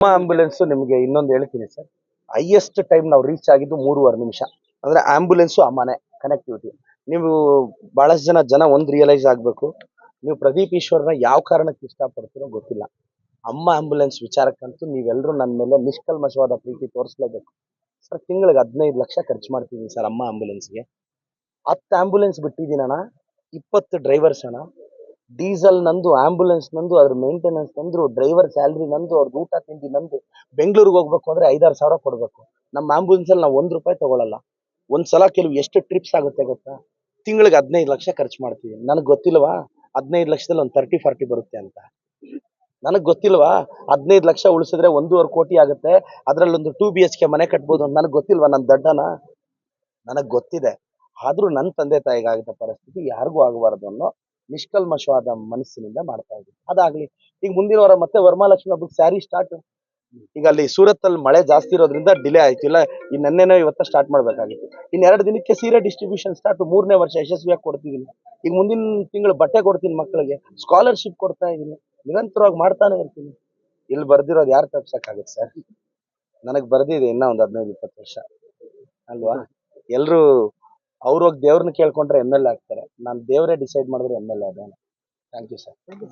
Ambulance ನಿಮಗೆ ಇನ್ನೊಂದು ಹೇಳ್ತೀನಿ ಸರ್. ಹೈಯೆಸ್ಟ್ ಟೈಮ್ ನಾವು ರೀಚ್ ಆಗಿದ್ದು 3.5 ನಿಮಿಷ. ಅಂದ್ರೆ ಆಂಬ್ಯುಲೆನ್ಸು ಆ ಮನೆ ಕನೆಕ್ಟಿವಿಟಿ. ನೀವು ಬಹಳಷ್ಟು ಜನ ಒಂದು ರಿಯಲೈಸ್ ಆಗಬೇಕು. ನೀವು ಪ್ರದೀಪ್ ಈಶ್ವರ್ನ ಯಾವ ಕಾರಣಕ್ಕೆ ಇಷ್ಟಪಡ್ತೀರೋ ಗೊತ್ತಿಲ್ಲ. ಅಮ್ಮ ಆಂಬ್ಯುಲೆನ್ಸ್ ವಿಚಾರಕ್ಕಂತೂ ನೀವೆಲ್ಲರೂ ನನ್ನ ಮೇಲೆ ನಿಷ್ಕಲ್ಮಶವಾದ ಪ್ರೀತಿ ತೋರಿಸಲೇಬೇಕು ಸರ್. ತಿಂಗಳಿಗೆ 15 ಲಕ್ಷ ಖರ್ಚು ಮಾಡ್ತಿದ್ದೀನಿ ಸರ್ ಅಮ್ಮ ಆಂಬ್ಯುಲೆನ್ಸ್ಗೆ. 10 ಆಂಬ್ಯುಲೆನ್ಸ್ ಬಿಟ್ಟಿದ್ದೀನಣ್ಣ, 20 ಡ್ರೈವರ್ಸ್ ಅಣ್ಣ. ಡೀಸೆಲ್ ನಂದು, ಆಂಬ್ಯುಲೆನ್ಸ್ ನಂದು, ಅದ್ರ ಮೇಂಟೆನೆನ್ಸ್ ನಂದು, ಡ್ರೈವರ್ ಸ್ಯಾಲ್ರಿ ನಂದು, ಅವ್ರದ್ದು ಊಟ ತಿಂಡಿ ನಂದು. ಬೆಂಗಳೂರಿಗೆ ಹೋಗ್ಬೇಕು ಅಂದ್ರೆ 5-6 ಸಾವಿರ ಕೊಡಬೇಕು. ನಮ್ಮ ಆಂಬ್ಯುಲೆನ್ಸಲ್ಲಿ ನಾವು 1 ರೂಪಾಯಿ ತಗೊಳ್ಳಲ್ಲ. ಒಂದ್ಸಲ ಕೆಲವು ಎಷ್ಟು ಟ್ರಿಪ್ಸ್ ಆಗುತ್ತೆ ಗೊತ್ತಾ? ತಿಂಗಳಿಗೆ 15 ಲಕ್ಷ ಖರ್ಚು ಮಾಡ್ತೀವಿ. ನನಗೆ ಗೊತ್ತಿಲ್ವಾ 15 ಲಕ್ಷದಲ್ಲಿ ಒಂದು 30-40 ಬರುತ್ತೆ ಅಂತ? ನನಗೆ ಗೊತ್ತಿಲ್ವಾ 15 ಲಕ್ಷ ಉಳಿಸಿದ್ರೆ 1.5 ಕೋಟಿ ಆಗುತ್ತೆ, ಅದರಲ್ಲಿ ಒಂದು 2 BHK ಮನೆ ಕಟ್ಬೋದು ಅಂತ? ನನಗೆ ಗೊತ್ತಿಲ್ವಾ? ನನ್ನ ದಡ್ಡನ? ನನಗೆ ಗೊತ್ತಿದೆ. ಆದ್ರೂ ನನ್ನ ತಂದೆ ತಾಯಿಗಾಗಿದ್ದ ಪರಿಸ್ಥಿತಿ ಯಾರಿಗೂ ಆಗಬಾರ್ದು ಅನ್ನೋ ನಿಷ್ಕಲ್ಮಶವಾದ ಮನಸ್ಸಿನಿಂದ ಮಾಡ್ತಾ ಇದ್ದೀನಿ. ಅದಾಗ್ಲಿ. ಈಗ ಮುಂದಿನ ವಾರ ಮತ್ತೆ ವರಮಹಾಲಕ್ಷ್ಮಿ ಹಬ್ಬಕ್ಕೆ ಸ್ಯಾರಿ ಸ್ಟಾರ್ಟ್. ಈಗ ಅಲ್ಲಿ ಸೂರತ್ ಅಲ್ಲಿ ಮಳೆ ಜಾಸ್ತಿ ಇರೋದ್ರಿಂದ ಡಿಲೇ ಆಯ್ತು. ಇಲ್ಲ ಈ ನೆನ್ನೆನೋ ಇವತ್ತ ಸ್ಟಾರ್ಟ್ ಮಾಡ್ಬೇಕಾಗಿತ್ತು. ಇನ್ 2 ದಿನಕ್ಕೆ ಸೀರೆ ಡಿಸ್ಟ್ರಿಬ್ಯೂಷನ್ ಸ್ಟಾರ್ಟ್. 3ನೇ ವರ್ಷ ಯಶಸ್ವಿಯಾಗಿ ಕೊಡ್ತಿದ್ದೀನಿ. ಈಗ ಮುಂದಿನ ತಿಂಗಳು ಬಟ್ಟೆ ಕೊಡ್ತೀನಿ ಮಕ್ಕಳಿಗೆ, ಸ್ಕಾಲರ್ಶಿಪ್ ಕೊಡ್ತಾ ಇದ್ದೀನಿ, ನಿರಂತರವಾಗಿ ಮಾಡ್ತಾನೆ ಇರ್ತೀನಿ. ಇಲ್ಲಿ ಬರ್ದಿರೋದು ಯಾರು ತಪ್ಸಕ್ಕಾಗುತ್ತೆ ಸರ್? ನನಗೆ ಬರ್ದಿದೆ ಇನ್ನ ಒಂದು 15-20 ವರ್ಷ ಅಲ್ವಾ? ಎಲ್ರು ಅವ್ರೋಗಿ ದೇವ್ರನ್ನ ಕೇಳ್ಕೊಂಡ್ರೆ MLA ಆಗ್ತಾರೆ. ನಾನು ದೇವರೇ ಡಿಸೈಡ್ ಮಾಡಿದ್ರೆ MLA ಆಗೋಣ. Thank you sir.